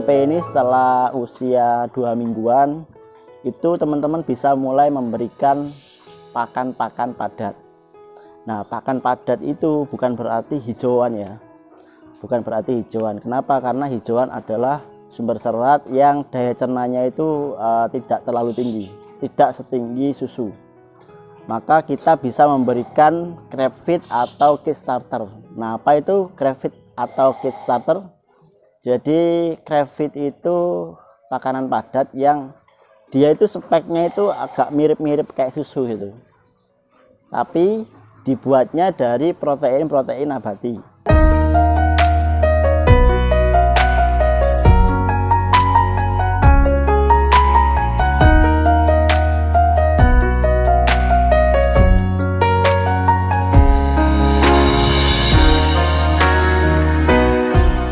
cempe ini setelah usia 2 mingguan itu teman-teman bisa mulai memberikan pakan-pakan padat. Nah, pakan padat itu bukan berarti hijauan ya. Bukan berarti hijauan. Kenapa? Karena hijauan adalah sumber serat yang daya cernanya itu tidak terlalu tinggi, tidak setinggi susu. Maka kita bisa memberikan crab feed atau kit starter. Nah, apa itu crab feed atau kit starter? Jadi crab feed itu makanan padat yang dia itu speknya itu agak mirip-mirip kayak susu gitu. Tapi dibuatnya dari protein-protein nabati.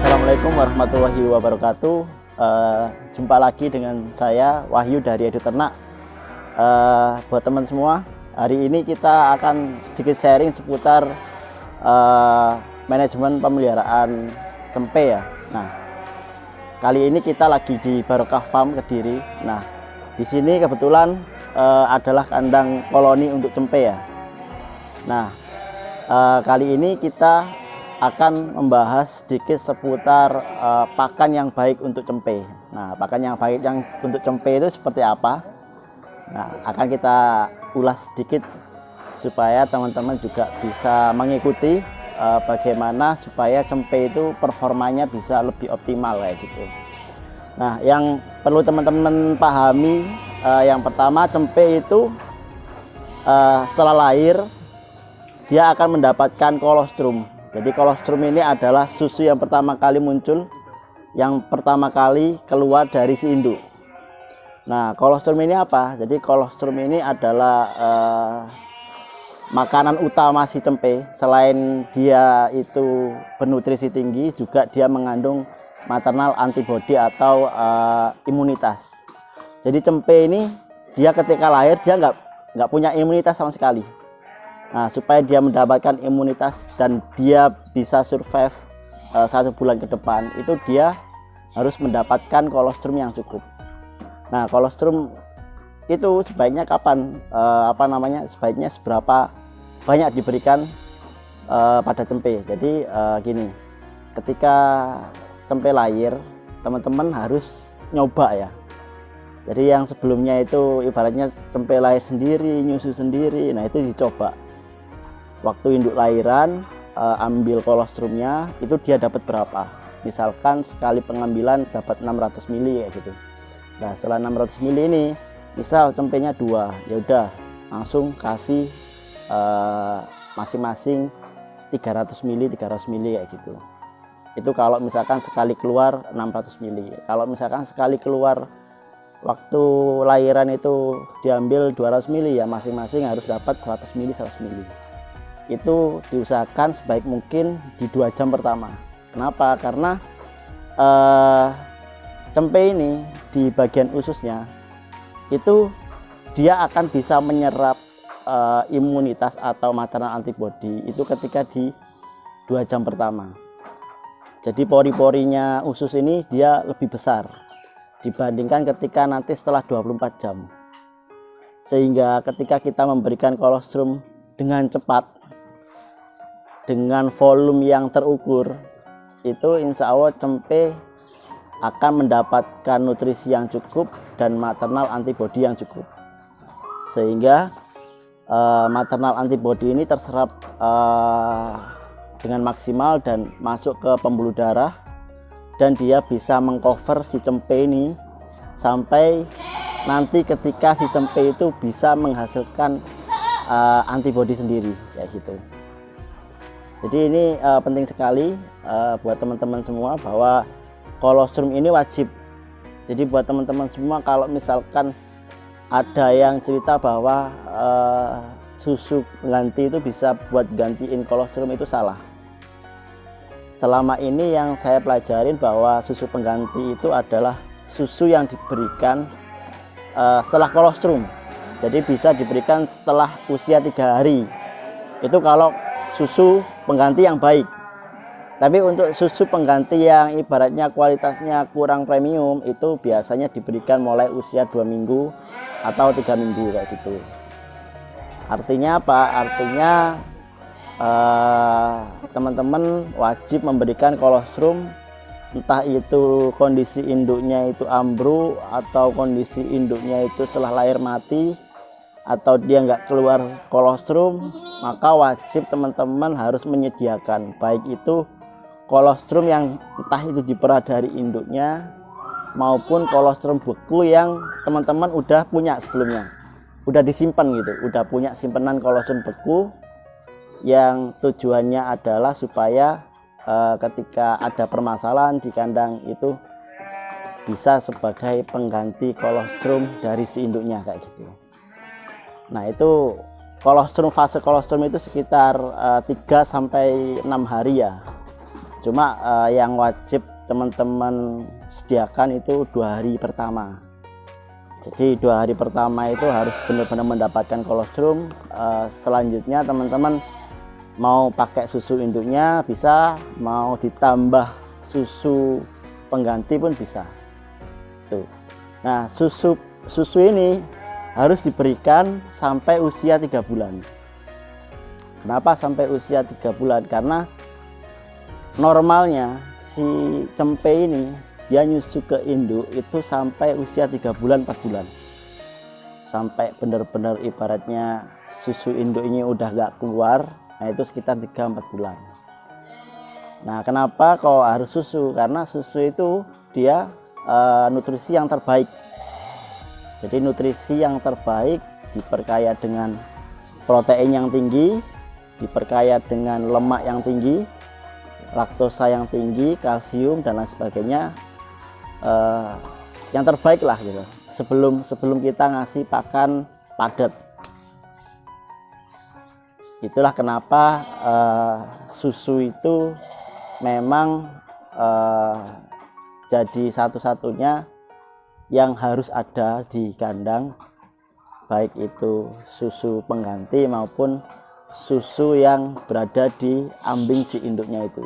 Assalamualaikum warahmatullahi wabarakatuh. Jumpa lagi dengan saya Wahyu dari Edu Ternak. Buat teman semua, hari ini kita akan sedikit sharing seputar manajemen pemeliharaan cempe ya. Nah, kali ini kita lagi di Barokah Farm Kediri. Nah, di sini kebetulan adalah kandang koloni untuk cempe ya. Nah, kali ini kita akan membahas sedikit seputar pakan yang baik untuk cempe. Nah, pakan yang baik yang untuk cempe itu seperti apa? Nah, akan kita ulas sedikit supaya teman-teman juga bisa mengikuti bagaimana supaya cempe itu performanya bisa lebih optimal kayak gitu. Nah, yang perlu teman-teman pahami yang pertama, cempe itu setelah lahir dia akan mendapatkan kolostrum. Jadi kolostrum ini adalah susu yang pertama kali muncul, yang pertama kali keluar dari si induk. Nah, kolostrum ini apa? Jadi kolostrum ini adalah makanan utama si cempe. Selain dia itu bernutrisi tinggi, juga dia mengandung maternal antibody atau imunitas. Jadi cempe ini dia ketika lahir dia nggak punya imunitas sama sekali. Nah, supaya dia mendapatkan imunitas dan dia bisa survive 1 bulan ke depan, itu dia harus mendapatkan kolostrum yang cukup. Nah, kolostrum itu sebaiknya kapan? Sebaiknya seberapa banyak diberikan pada cempe. Jadi gini, ketika cempe lahir, teman-teman harus nyoba ya. Jadi yang sebelumnya itu ibaratnya cempe lahir sendiri, nyusu sendiri, nah itu dicoba. Waktu induk lahiran, ambil kolostrumnya, itu dia dapat berapa. Misalkan sekali pengambilan dapat 600 ml ya gitu. Nah, setelah 600 ml ini, misal cempenya 2, ya udah langsung kasih masing-masing 300 ml kayak gitu. Itu kalau misalkan sekali keluar 600 ml. Kalau misalkan sekali keluar waktu lahiran itu diambil 200 ml, ya masing-masing harus dapat 100 ml. Itu diusahakan sebaik mungkin di 2 jam pertama. Kenapa? Karena cempe ini di bagian ususnya itu dia akan bisa menyerap imunitas atau maternal antibody itu ketika di 2 jam pertama. Jadi pori-porinya usus ini dia lebih besar dibandingkan ketika nanti setelah 24 jam. Sehingga ketika kita memberikan kolostrum dengan cepat, dengan volume yang terukur, itu insya Allah cempe akan mendapatkan nutrisi yang cukup dan maternal antibody yang cukup, sehingga maternal antibody ini terserap dengan maksimal dan masuk ke pembuluh darah, dan dia bisa mengcover si cempe ini sampai nanti ketika si cempe itu bisa menghasilkan antibody sendiri kayak gitu. Jadi ini penting sekali buat teman-teman semua bahwa kolostrum ini wajib. Jadi buat teman-teman semua, kalau misalkan ada yang cerita bahwa susu pengganti itu bisa buat gantiin kolostrum, itu salah. Selama ini yang saya pelajarin bahwa susu pengganti itu adalah susu yang diberikan setelah kolostrum. Jadi bisa diberikan setelah usia 3 hari. Itu kalau susu pengganti yang baik. Tapi untuk susu pengganti yang ibaratnya kualitasnya kurang premium itu biasanya diberikan mulai usia 2 minggu atau 3 minggu kayak gitu. Artinya apa? Artinya teman-teman wajib memberikan kolostrum, entah itu kondisi induknya itu ambruk atau kondisi induknya itu setelah lahir mati atau dia nggak keluar kolostrum, maka wajib teman-teman harus menyediakan baik itu kolostrum yang entah itu diperah dari induknya maupun kolostrum beku yang teman-teman udah punya sebelumnya, udah disimpan gitu, udah punya simpenan kolostrum beku yang tujuannya adalah supaya ketika ada permasalahan di kandang itu bisa sebagai pengganti kolostrum dari si induknya kayak gitu. Nah itu kolostrum, fase kolostrum itu sekitar 3 sampai 6 hari ya. Cuma yang wajib teman-teman sediakan itu 2 hari pertama. Jadi 2 hari pertama itu harus benar-benar mendapatkan kolostrum. Selanjutnya teman-teman mau pakai susu induknya bisa, mau ditambah susu pengganti pun bisa. Tuh. Nah susu ini harus diberikan sampai usia 3 bulan. Kenapa sampai usia 3 bulan? Karena normalnya si cempe ini dia nyusu ke induk itu sampai usia 3 bulan 4 bulan, sampai benar-benar ibaratnya susu induk ini udah gak keluar. Nah itu sekitar 3-4 bulan. Nah kenapa kok harus susu? Karena susu itu dia nutrisi yang terbaik. Jadi nutrisi yang terbaik diperkaya dengan protein yang tinggi, diperkaya dengan lemak yang tinggi, laktosa yang tinggi, kalsium dan lain sebagainya, yang terbaik lah gitu. Sebelum kita ngasih pakan padat. Itulah kenapa susu itu memang jadi satu-satunya yang harus ada di kandang, baik itu susu pengganti maupun susu yang berada di ambing si induknya itu.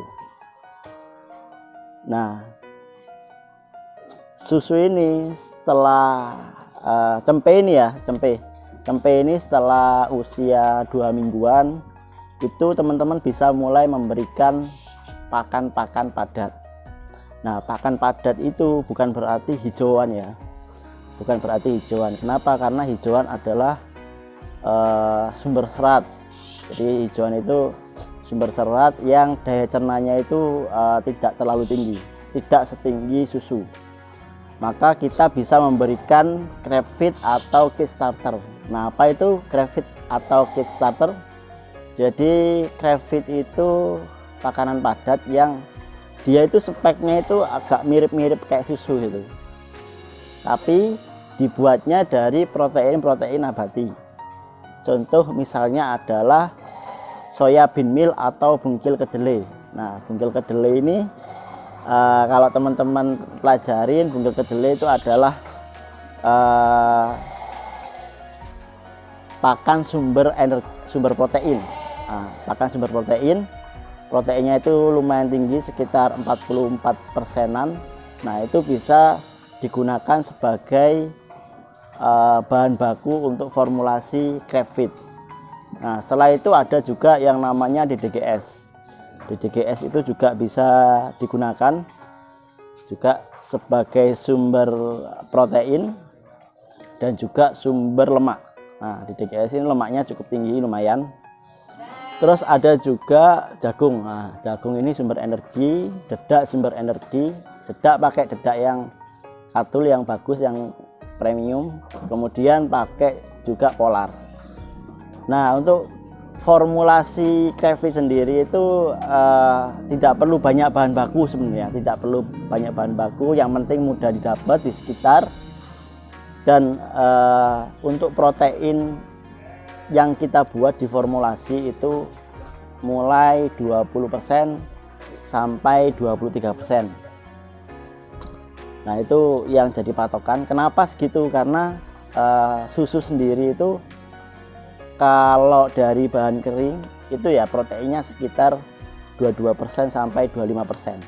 Nah, susu ini setelah cempe ini setelah usia 2 mingguan itu teman-teman bisa mulai memberikan pakan-pakan padat. Nah, pakan padat itu bukan berarti hijauan ya, bukan berarti hijauan. Kenapa? Karena hijauan adalah sumber serat. Jadi hijauan itu sumber serat yang daya cernanya itu tidak terlalu tinggi, tidak setinggi susu. Maka kita bisa memberikan crab feed atau kit starter. Nah, apa itu crab feed atau kit starter? Jadi crab feed itu makanan padat yang dia itu speknya itu agak mirip-mirip kayak susu gitu, tapi dibuatnya dari protein nabati. Contoh misalnya adalah soya bean meal atau bungkil kedelai. Nah, bungkil kedelai ini kalau teman-teman pelajarin, bungkil kedelai itu adalah pakan sumber protein. Nah, pakan sumber protein. Proteinnya itu lumayan tinggi, sekitar 44%-an. Nah, itu bisa digunakan sebagai bahan baku untuk formulasi crab feed. Nah, setelah itu ada juga yang namanya DDGS. DDGS itu juga bisa digunakan juga sebagai sumber protein dan juga sumber lemak. Nah, DDGS ini lemaknya cukup tinggi, lumayan. Terus ada juga jagung. Nah, jagung ini sumber energi, dedak sumber energi. Dedak pakai dedak yang katul yang bagus, yang premium. Kemudian pakai juga polar. Nah, untuk formulasi crab feed sendiri itu tidak perlu banyak bahan baku sebenarnya, tidak perlu banyak bahan baku. Yang penting mudah didapat di sekitar. Dan untuk protein yang kita buat di formulasi itu mulai 20% sampai 23%. Nah, itu yang jadi patokan. Kenapa segitu? Karena susu sendiri itu kalau dari bahan kering itu ya proteinnya sekitar 22% sampai 25%.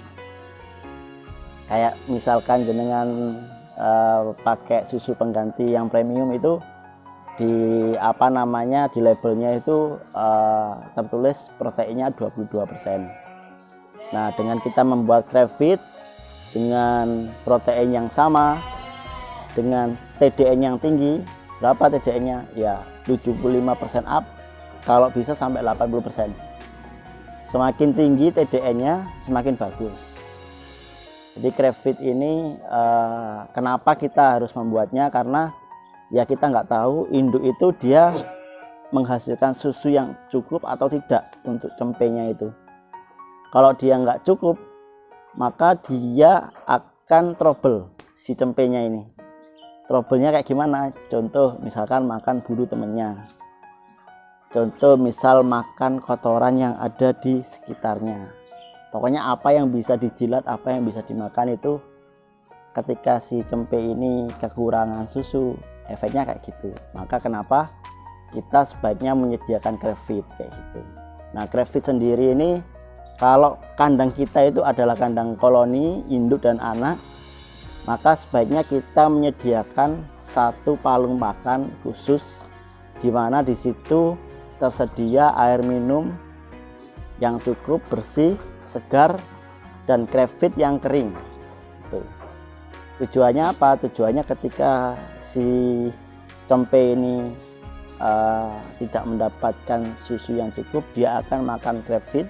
Kayak misalkan jenengan pakai susu pengganti yang premium itu di di labelnya itu tertulis proteinnya 22%. Nah, dengan kita membuat crab feed dengan protein yang sama, dengan TDN yang tinggi, berapa TDN-nya? Ya 75% up, kalau bisa sampai 80%. Semakin tinggi TDN-nya semakin bagus. Jadi crab feed ini kenapa kita harus membuatnya, karena ya kita nggak tahu induk itu dia menghasilkan susu yang cukup atau tidak untuk cempenya itu. Kalau dia nggak cukup, maka dia akan trouble si cempenya ini. Trouble-nya kayak gimana? Contoh misalkan makan bulu temennya, contoh misal makan kotoran yang ada di sekitarnya. Pokoknya apa yang bisa dijilat, apa yang bisa dimakan itu, ketika si cempe ini kekurangan susu, efeknya kayak gitu. Maka kenapa kita sebaiknya menyediakan crab feed kayak gitu. Nah, crab feed sendiri ini, kalau kandang kita itu adalah kandang koloni induk dan anak, maka sebaiknya kita menyediakan satu palung makan khusus, di mana di situ tersedia air minum yang cukup, bersih, segar, dan crab feed yang kering. Tuh. Tujuannya apa? Tujuannya ketika si cempe ini tidak mendapatkan susu yang cukup, dia akan makan crab feed,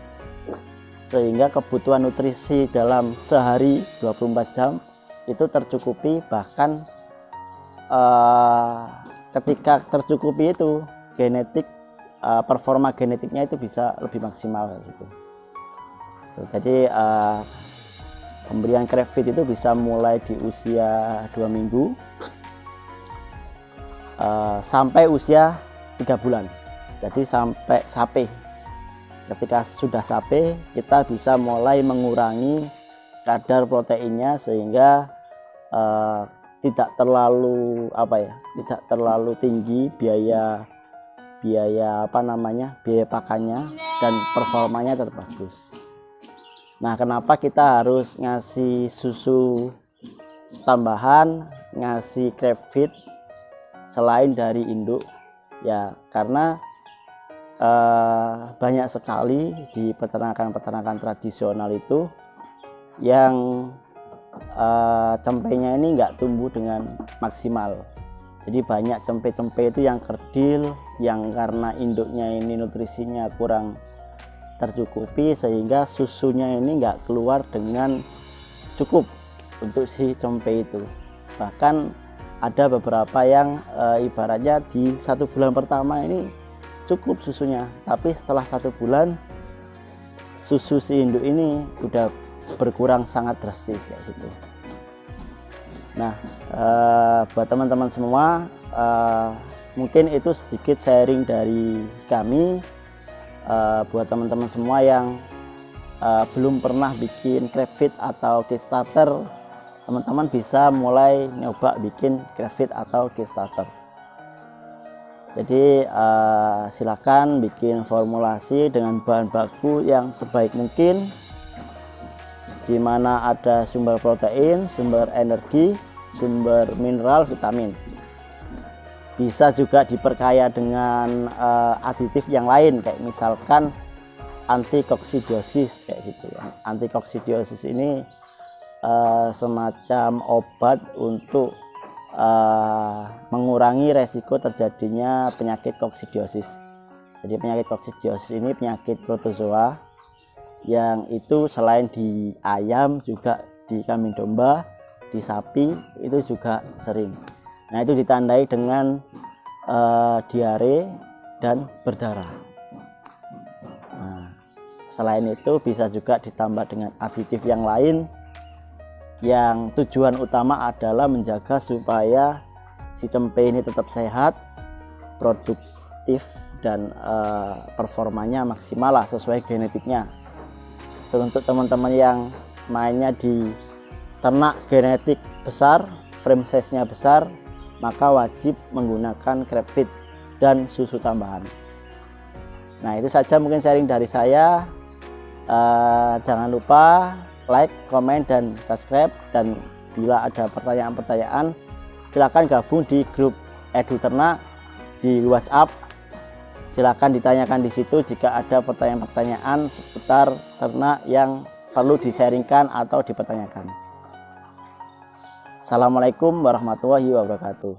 sehingga kebutuhan nutrisi dalam sehari 24 jam itu tercukupi. Bahkan ketika tercukupi itu genetik, performa genetiknya itu bisa lebih maksimal gitu. Jadi pemberian crab feed itu bisa mulai di usia 2 minggu sampai usia 3 bulan. Jadi sampai sapi. Ketika sudah sapi, kita bisa mulai mengurangi kadar proteinnya sehingga tidak terlalu tidak terlalu tinggi biaya pakannya, dan performanya tetap bagus. Nah, kenapa kita harus ngasih susu tambahan, ngasih crab feed selain dari induk? Ya, karena banyak sekali di peternakan tradisional itu yang cempenya ini nggak tumbuh dengan maksimal. Jadi banyak cempe-cempe itu yang kerdil, yang karena induknya ini nutrisinya kurang tercukupi, sehingga susunya ini nggak keluar dengan cukup untuk si cempe itu. Bahkan ada beberapa yang ibaratnya di 1 bulan pertama ini cukup susunya, tapi setelah 1 bulan susu si induk ini udah berkurang sangat drastis kayak gitu. Nah, buat teman-teman semua, mungkin itu sedikit sharing dari kami. Buat teman-teman semua yang belum pernah bikin crab feed atau cage starter, teman-teman bisa mulai nyoba bikin crab feed atau cage starter. Jadi silakan bikin formulasi dengan bahan baku yang sebaik mungkin, di mana ada sumber protein, sumber energi, sumber mineral, vitamin. Bisa juga diperkaya dengan aditif yang lain, kayak misalkan antikoksidiosis kayak gitu ya. Antikoksidiosis ini semacam obat untuk mengurangi resiko terjadinya penyakit koksidiosis. Jadi penyakit koksidiosis ini penyakit protozoa yang itu selain di ayam juga di kambing domba, di sapi itu juga sering. Nah, itu ditandai dengan diare dan berdarah. Nah, selain itu bisa juga ditambah dengan aditif yang lain, yang tujuan utama adalah menjaga supaya si cempe ini tetap sehat, produktif, dan performanya maksimal lah sesuai genetiknya. Untuk teman-teman yang mainnya di ternak genetik besar, frame size-nya besar, maka wajib menggunakan crab feed dan susu tambahan. Nah, itu saja mungkin sharing dari saya. Jangan lupa like, komen, dan subscribe. Dan bila ada pertanyaan-pertanyaan, silakan gabung di grup Edu Ternak di WhatsApp. Silakan ditanyakan di situ jika ada pertanyaan-pertanyaan seputar ternak yang perlu di-sharingkan atau dipertanyakan. Assalamualaikum warahmatullahi wabarakatuh.